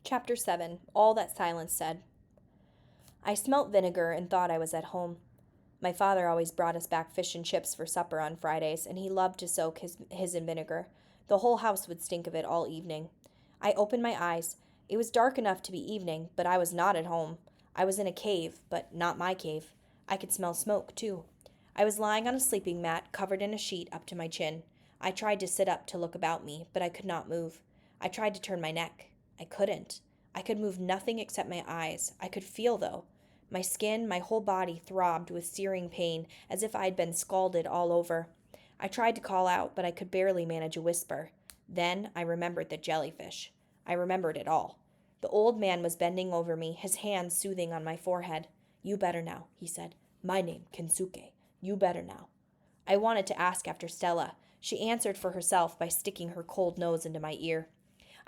Chapter 7. All that silence said. I smelt vinegar and thought I was at home. My father always brought us back fish and chips for supper on Fridays, and he loved to soak his in vinegar. The whole house would stink of it all evening. I opened my eyes. It was dark enough to be evening, but I was not at home. I was in a cave, but not my cave. I could smell smoke, too. I was lying on a sleeping mat, covered in a sheet up to my chin. I tried to sit up to look about me, but I could not move. I tried to turn my neck. I couldn't. I could move nothing except my eyes. I could feel, though. My skin, my whole body throbbed with searing pain, as if I had been scalded all over. I tried to call out, but I could barely manage a whisper. Then I remembered the jellyfish. I remembered it all. The old man was bending over me, his hands soothing on my forehead. "You better now," he said. "My name, Kensuke. You better now." I wanted to ask after Stella. She answered for herself by sticking her cold nose into my ear.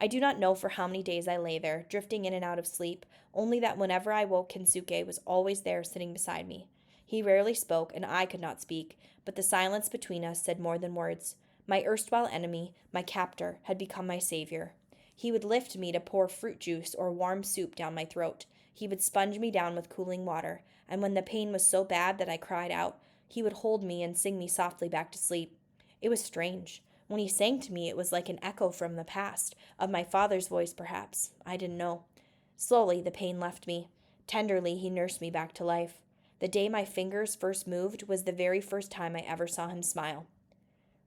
I do not know for how many days I lay there, drifting in and out of sleep, only that whenever I woke Kensuke was always there sitting beside me. He rarely spoke, and I could not speak, but the silence between us said more than words. My erstwhile enemy, my captor, had become my savior. He would lift me to pour fruit juice or warm soup down my throat. He would sponge me down with cooling water, and when the pain was so bad that I cried out, he would hold me and sing me softly back to sleep. It was strange. When he sang to me, it was like an echo from the past, of my father's voice, perhaps. I didn't know. Slowly, the pain left me. Tenderly, he nursed me back to life. The day my fingers first moved was the very first time I ever saw him smile.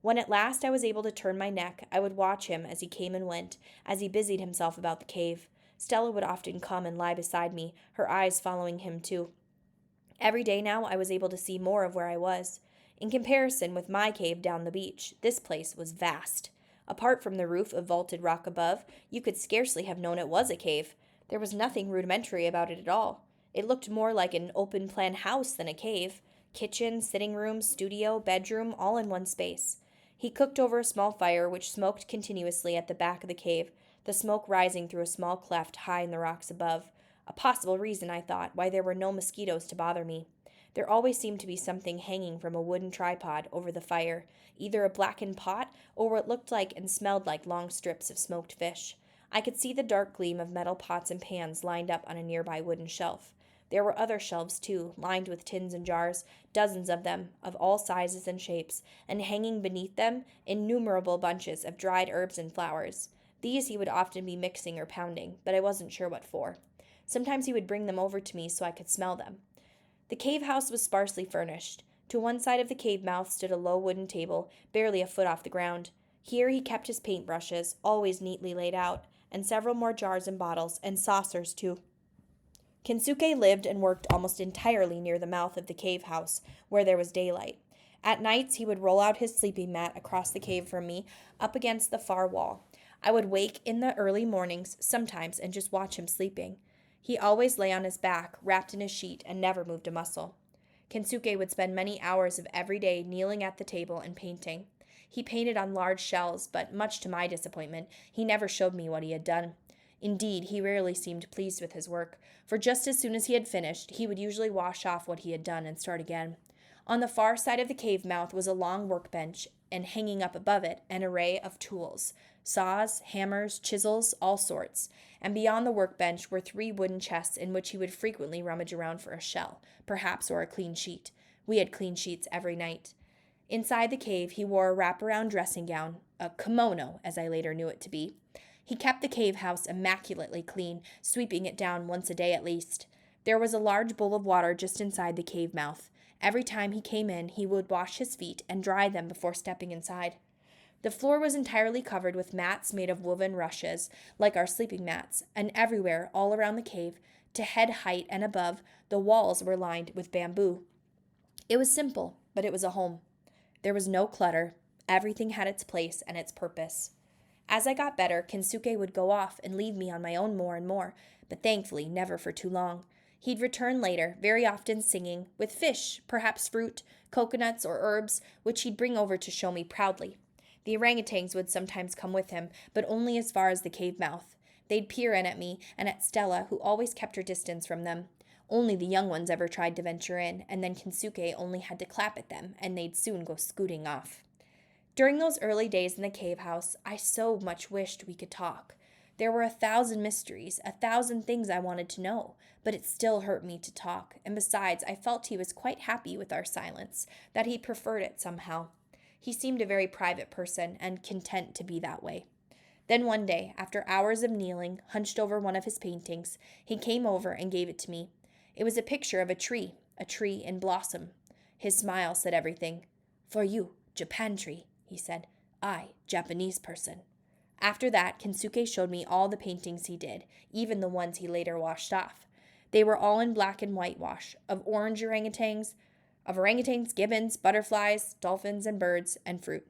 When at last I was able to turn my neck, I would watch him as he came and went, as he busied himself about the cave. Stella would often come and lie beside me, her eyes following him too. Every day now I was able to see more of where I was. In comparison with my cave down the beach, this place was vast. Apart from the roof of vaulted rock above, you could scarcely have known it was a cave. There was nothing rudimentary about it at all. It looked more like an open-plan house than a cave. Kitchen, sitting room, studio, bedroom, all in one space. He cooked over a small fire which smoked continuously at the back of the cave, the smoke rising through a small cleft high in the rocks above. A possible reason, I thought, why there were no mosquitoes to bother me. There always seemed to be something hanging from a wooden tripod over the fire, either a blackened pot or what looked like and smelled like long strips of smoked fish. I could see the dark gleam of metal pots and pans lined up on a nearby wooden shelf. There were other shelves, too, lined with tins and jars, dozens of them, of all sizes and shapes, and hanging beneath them, innumerable bunches of dried herbs and flowers. These he would often be mixing or pounding, but I wasn't sure what for. Sometimes he would bring them over to me so I could smell them. The cave house was sparsely furnished. To one side of the cave mouth stood a low wooden table, barely a foot off the ground. Here he kept his paintbrushes, always neatly laid out, and several more jars and bottles, and saucers, too. Kensuke lived and worked almost entirely near the mouth of the cave house, where there was daylight. At nights he would roll out his sleeping mat across the cave from me, up against the far wall. I would wake in the early mornings, sometimes, and just watch him sleeping. He always lay on his back, wrapped in a sheet, and never moved a muscle. Kensuke would spend many hours of every day kneeling at the table and painting. He painted on large shells, but much to my disappointment, he never showed me what he had done. Indeed, he rarely seemed pleased with his work, for just as soon as he had finished, he would usually wash off what he had done and start again. On the far side of the cave mouth was a long workbench, and hanging up above it, an array of tools. Saws, hammers, chisels, all sorts, and beyond the workbench were 3 wooden chests in which he would frequently rummage around for a shell, perhaps, or a clean sheet. We had clean sheets every night. Inside the cave he wore a wraparound dressing gown, a kimono, as I later knew it to be. He kept the cave house immaculately clean, sweeping it down once a day at least. There was a large bowl of water just inside the cave mouth. Every time he came in, he would wash his feet and dry them before stepping inside. The floor was entirely covered with mats made of woven rushes, like our sleeping mats, and everywhere, all around the cave, to head height and above, the walls were lined with bamboo. It was simple, but it was a home. There was no clutter. Everything had its place and its purpose. As I got better, Kensuke would go off and leave me on my own more and more, but thankfully never for too long. He'd return later, very often singing, with fish, perhaps fruit, coconuts, or herbs, which he'd bring over to show me proudly. The orangutans would sometimes come with him, but only as far as the cave mouth. They'd peer in at me and at Stella, who always kept her distance from them. Only the young ones ever tried to venture in, and then Kensuke only had to clap at them, and they'd soon go scooting off. During those early days in the cave house, I so much wished we could talk. There were 1,000 mysteries, 1,000 things I wanted to know, but it still hurt me to talk, and besides, I felt he was quite happy with our silence, that he preferred it somehow. He seemed a very private person, and content to be that way. Then one day, after hours of kneeling, hunched over one of his paintings, he came over and gave it to me. It was a picture of a tree in blossom. His smile said everything. "For you, Japan tree," he said. "I, Japanese person." After that, Kensuke showed me all the paintings he did, even the ones he later washed off. They were all in black and white wash, of orangutans, gibbons, butterflies, dolphins, and birds, and fruit.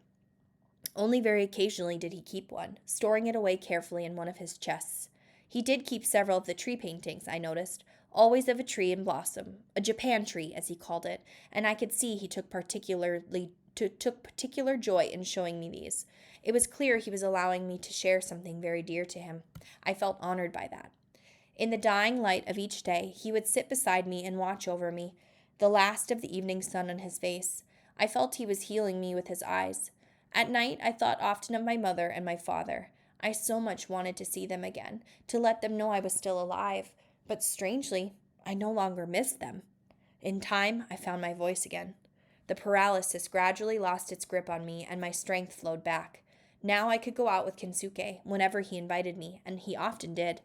Only very occasionally did he keep one, storing it away carefully in one of his chests. He did keep several of the tree paintings, I noticed, always of a tree in blossom, a Japan tree, as he called it, and I could see he took particular joy in showing me these. It was clear he was allowing me to share something very dear to him. I felt honored by that. In the dying light of each day, he would sit beside me and watch over me, the last of the evening sun on his face. I felt he was healing me with his eyes. At night, I thought often of my mother and my father. I so much wanted to see them again, to let them know I was still alive. But strangely, I no longer missed them. In time, I found my voice again. The paralysis gradually lost its grip on me, and my strength flowed back. Now I could go out with Kensuke whenever he invited me, and he often did.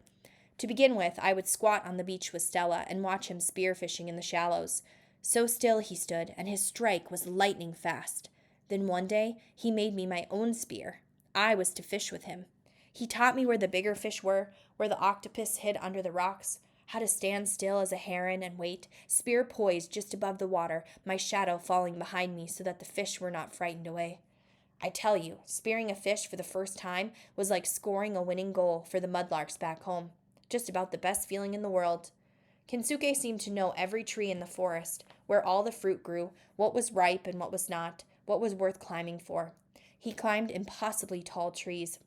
To begin with, I would squat on the beach with Stella and watch him spearfishing in the shallows. So still he stood, and his strike was lightning fast. Then one day, he made me my own spear. I was to fish with him. He taught me where the bigger fish were, where the octopus hid under the rocks, how to stand still as a heron and wait, spear poised just above the water, my shadow falling behind me so that the fish were not frightened away. I tell you, spearing a fish for the first time was like scoring a winning goal for the mudlarks back home. Just about the best feeling in the world. Kensuke seemed to know every tree in the forest, where all the fruit grew, what was ripe and what was not, what was worth climbing for. He climbed impossibly tall trees,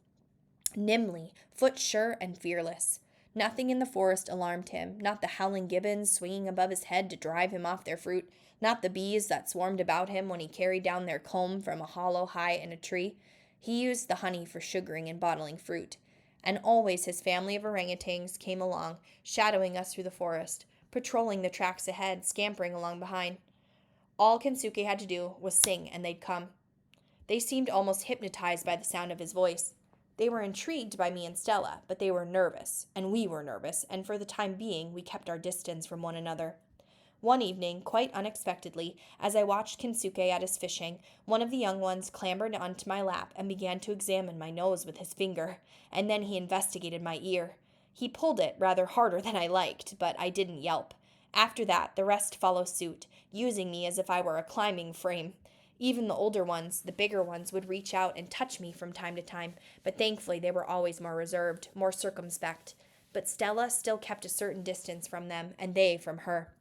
nimbly, foot sure and fearless. Nothing in the forest alarmed him, not the howling gibbons swinging above his head to drive him off their fruit, not the bees that swarmed about him when he carried down their comb from a hollow high in a tree. He used the honey for sugaring and bottling fruit. And always his family of orangutans came along, shadowing us through the forest, patrolling the tracks ahead, scampering along behind. All Kensuke had to do was sing, and they'd come. They seemed almost hypnotized by the sound of his voice. They were intrigued by me and Stella, but they were nervous, and we were nervous, and for the time being, we kept our distance from one another. One evening, quite unexpectedly, as I watched Kensuke at his fishing, one of the young ones clambered onto my lap and began to examine my nose with his finger, and then he investigated my ear. He pulled it rather harder than I liked, but I didn't yelp. After that, the rest followed suit, using me as if I were a climbing frame. Even the older ones, the bigger ones, would reach out and touch me from time to time, but thankfully they were always more reserved, more circumspect. But Stella still kept a certain distance from them, and they from her.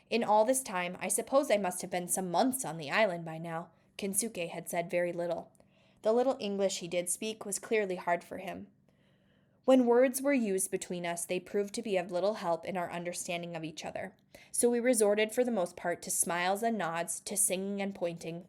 In all this time, I suppose I must have been some months on the island by now. Kensuke had said very little. The little English he did speak was clearly hard for him. When words were used between us, they proved to be of little help in our understanding of each other. So we resorted for the most part to smiles and nods, to singing and pointing.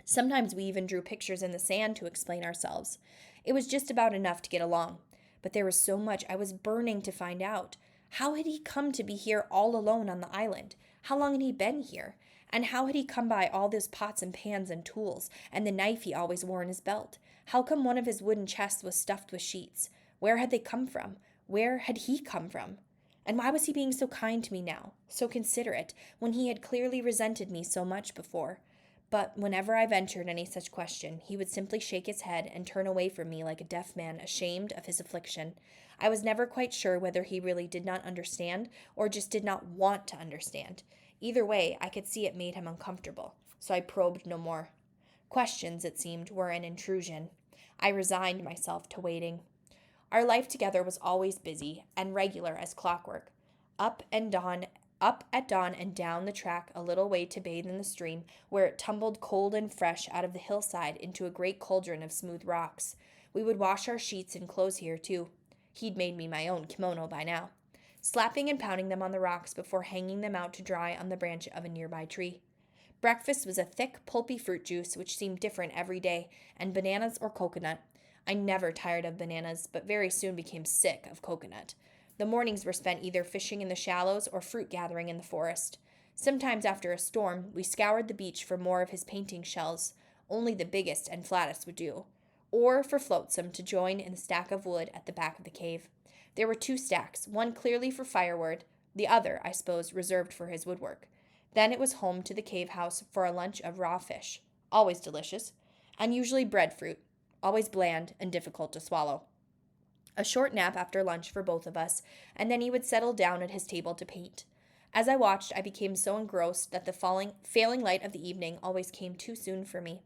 Sometimes we even drew pictures in the sand to explain ourselves. It was just about enough to get along. But there was so much I was burning to find out. How had he come to be here all alone on the island? How long had he been here? And how had he come by all those pots and pans and tools, and the knife he always wore in his belt? How come one of his wooden chests was stuffed with sheets? Where had they come from? Where had he come from? And why was he being so kind to me now, so considerate, when he had clearly resented me so much before? But whenever I ventured any such question, he would simply shake his head and turn away from me like a deaf man ashamed of his affliction. I was never quite sure whether he really did not understand or just did not want to understand. Either way, I could see it made him uncomfortable, so I probed no more. Questions, it seemed, were an intrusion. I resigned myself to waiting. Our life together was always busy and regular as clockwork. Up at dawn and down the track a little way to bathe in the stream, where it tumbled cold and fresh out of the hillside into a great cauldron of smooth rocks. We would wash our sheets and clothes here, too. He'd made me my own kimono by now, slapping and pounding them on the rocks before hanging them out to dry on the branch of a nearby tree. Breakfast was a thick, pulpy fruit juice which seemed different every day, and bananas or coconut. I never tired of bananas, but very soon became sick of coconut. The mornings were spent either fishing in the shallows or fruit gathering in the forest. Sometimes after a storm, we scoured the beach for more of his painting shells. Only the biggest and flattest would do. Or for Flotsam to join in the stack of wood at the back of the cave. There were 2 stacks, one clearly for firewood, the other, I suppose, reserved for his woodwork. Then it was home to the cave house for a lunch of raw fish, always delicious, and usually breadfruit, always bland and difficult to swallow. A short nap after lunch for both of us, and then he would settle down at his table to paint. As I watched, I became so engrossed that the failing light of the evening always came too soon for me.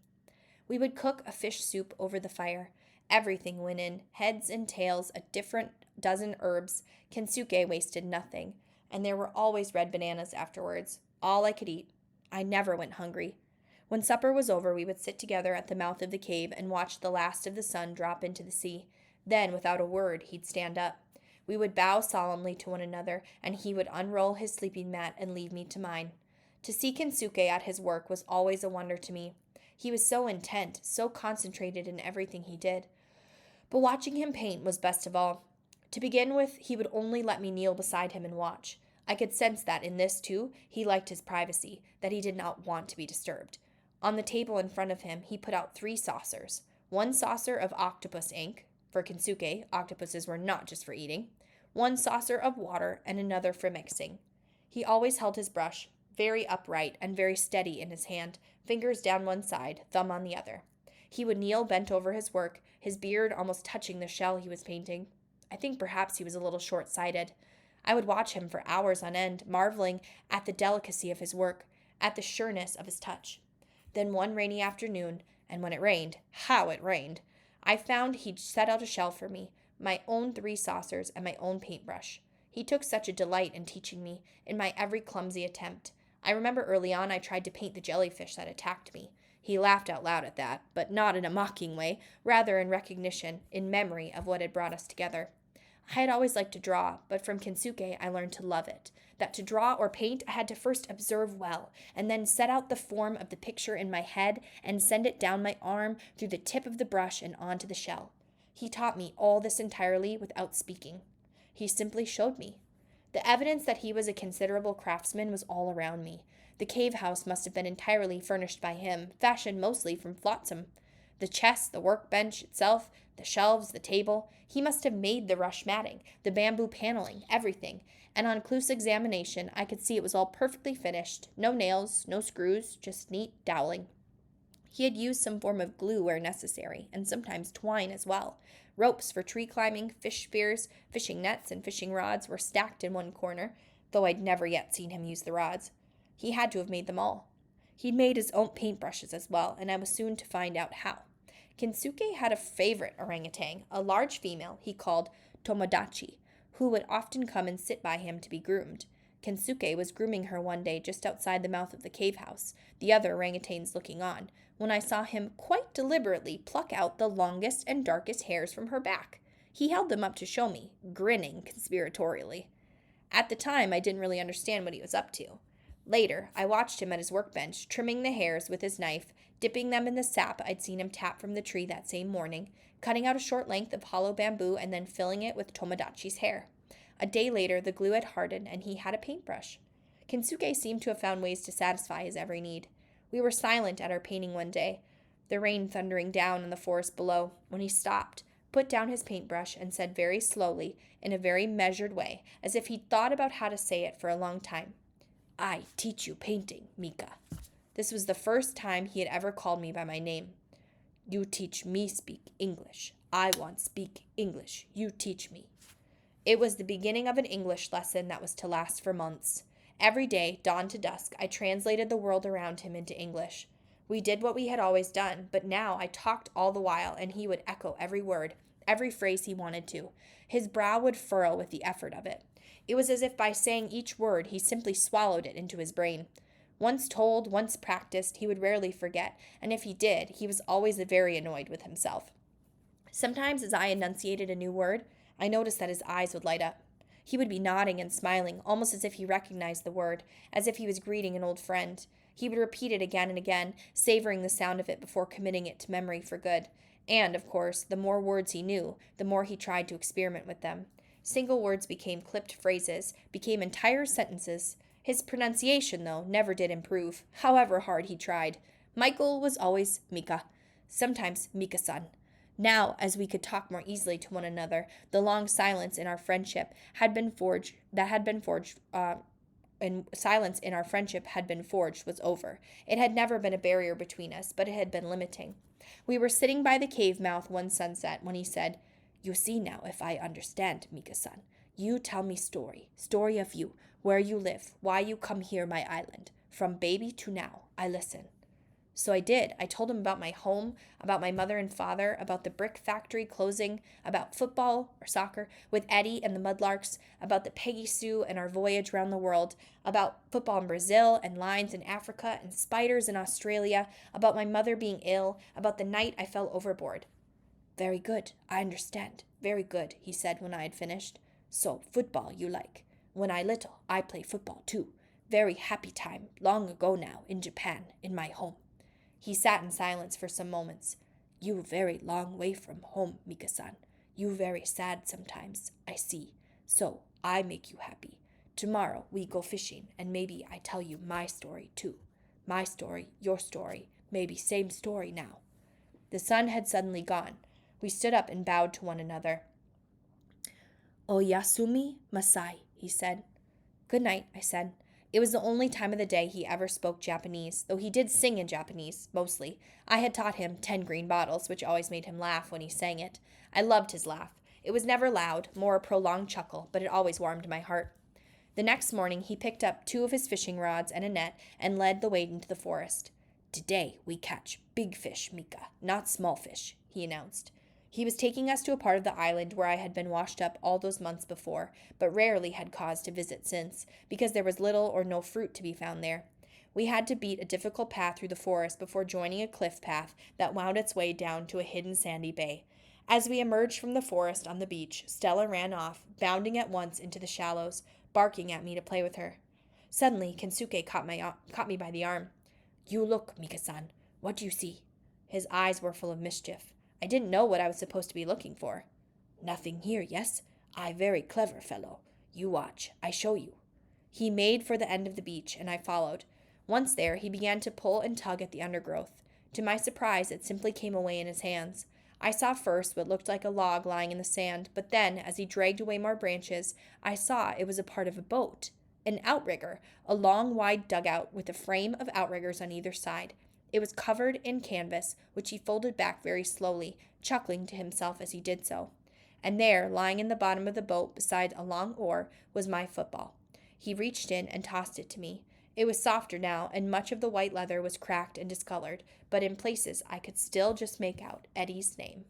We would cook a fish soup over the fire. Everything went in, heads and tails, a different dozen herbs. Kensuke wasted nothing, and there were always red bananas afterwards, all I could eat. I never went hungry. When supper was over, we would sit together at the mouth of the cave and watch the last of the sun drop into the sea. Then, without a word, he'd stand up. We would bow solemnly to one another, and he would unroll his sleeping mat and leave me to mine. To see Kensuke at his work was always a wonder to me. He was so intent, so concentrated in everything he did. But watching him paint was best of all. To begin with, he would only let me kneel beside him and watch. I could sense that in this, too, he liked his privacy, that he did not want to be disturbed. On the table in front of him, he put out 3 saucers. 1 saucer of octopus ink. For Kensuke, octopuses were not just for eating. 1 saucer of water and another for mixing. He always held his brush, very upright and very steady in his hand, fingers down one side, thumb on the other. He would kneel bent over his work, his beard almost touching the shell he was painting. I think perhaps he was a little short-sighted. I would watch him for hours on end, marveling at the delicacy of his work, at the sureness of his touch. Then one rainy afternoon, and when it rained, how it rained, I found he'd set out a shell for me, my own 3 saucers and my own paintbrush. He took such a delight in teaching me, in my every clumsy attempt. I remember early on I tried to paint the jellyfish that attacked me. He laughed out loud at that, but not in a mocking way, rather in recognition, in memory of what had brought us together. I had always liked to draw, but from Kensuke I learned to love it. That to draw or paint I had to first observe well, and then set out the form of the picture in my head and send it down my arm through the tip of the brush and onto the shell. He taught me all this entirely without speaking. He simply showed me. The evidence that he was a considerable craftsman was all around me. The cave house must have been entirely furnished by him, fashioned mostly from flotsam. The chest, the workbench itself, the shelves, the table, he must have made the rush matting, the bamboo paneling, everything, and on close examination I could see it was all perfectly finished, no nails, no screws, just neat doweling. He had used some form of glue where necessary, and sometimes twine as well. Ropes for tree climbing, fish spears, fishing nets, and fishing rods were stacked in one corner, though I'd never yet seen him use the rods. He had to have made them all. He'd made his own paintbrushes as well, and I was soon to find out how. Kensuke had a favorite orangutan, a large female he called Tomodachi, who would often come and sit by him to be groomed. Kensuke was grooming her one day just outside the mouth of the cave house, the other orangutans looking on, when I saw him quite deliberately pluck out the longest and darkest hairs from her back. He held them up to show me, grinning conspiratorially. At the time, I didn't really understand what he was up to. Later, I watched him at his workbench, trimming the hairs with his knife, dipping them in the sap I'd seen him tap from the tree that same morning, cutting out a short length of hollow bamboo and then filling it with Tomodachi's hair. A day later, the glue had hardened and he had a paintbrush. Kensuke seemed to have found ways to satisfy his every need. We were silent at our painting one day, the rain thundering down in the forest below, when he stopped, put down his paintbrush, and said very slowly, in a very measured way, as if he'd thought about how to say it for a long time, "I teach you painting, Mika." This was the first time he had ever called me by my name. "You teach me speak English. I want speak English. You teach me." It was the beginning of an English lesson that was to last for months. Every day, dawn to dusk, I translated the world around him into English. We did what we had always done, but now I talked all the while, and he would echo every word, every phrase he wanted to. His brow would furrow with the effort of it. It was as if by saying each word he simply swallowed it into his brain. Once told, once practiced, he would rarely forget, and if he did, he was always very annoyed with himself. Sometimes as I enunciated a new word, I noticed that his eyes would light up. He would be nodding and smiling, almost as if he recognized the word, as if he was greeting an old friend. He would repeat it again and again, savoring the sound of it before committing it to memory for good. And, of course, the more words he knew, the more he tried to experiment with them. Single words became clipped phrases, became entire sentences. His pronunciation, though, never did improve, however hard he tried. Michael was always Mika, sometimes Mika-san. Now, as we could talk more easily to one another, the long silence in our friendship had been forged. And silence in our friendship had been forged was over. It had never been a barrier between us, but it had been limiting. We were sitting by the cave mouth one sunset when he said, "You see now if I understand, Mika-san. You tell me story of you, where you live, why you come here my island. From baby to now, I listen." So I did. I told him about my home, about my mother and father, about the brick factory closing, about football or soccer with Eddie and the Mudlarks, about the Peggy Sue and our voyage round the world, about football in Brazil and lions in Africa and spiders in Australia, about my mother being ill, about the night I fell overboard. "Very good, I understand. Very good," he said when I had finished. "So, football you like. When I little, I play football too. Very happy time, long ago now, in Japan, in my home." He sat in silence for some moments. "You very long way from home, Mika-san. You very sad sometimes, I see. So, I make you happy. Tomorrow we go fishing, and maybe I tell you my story too. My story, your story, maybe same story now." The sun had suddenly gone. We stood up and bowed to one another. "Oyasumi Masai," he said. "Good night," I said. It was the only time of the day he ever spoke Japanese, though he did sing in Japanese, mostly. I had taught him 10 green bottles, which always made him laugh when he sang it. I loved his laugh. It was never loud, more a prolonged chuckle, but it always warmed my heart. The next morning he picked up 2 of his fishing rods and a net and led the way into the forest. "Today we catch big fish, Mika, not small fish," he announced. He was taking us to a part of the island where I had been washed up all those months before, but rarely had cause to visit since, because there was little or no fruit to be found there. We had to beat a difficult path through the forest before joining a cliff path that wound its way down to a hidden sandy bay. As we emerged from the forest on the beach, Stella ran off, bounding at once into the shallows, barking at me to play with her. Suddenly, Kensuke caught me by the arm. "You look, Mika-san. What do you see?" His eyes were full of mischief. I didn't know what I was supposed to be looking for. "Nothing here, yes? I very clever fellow. You watch. I show you." He made for the end of the beach, and I followed. Once there, he began to pull and tug at the undergrowth. To my surprise, it simply came away in his hands. I saw first what looked like a log lying in the sand, but then, as he dragged away more branches, I saw it was a part of a boat. An outrigger, a long, wide dugout with a frame of outriggers on either side. It was covered in canvas, which he folded back very slowly, chuckling to himself as he did so. And there, lying in the bottom of the boat beside a long oar, was my football. He reached in and tossed it to me. It was softer now, and much of the white leather was cracked and discolored, but in places I could still just make out Eddie's name.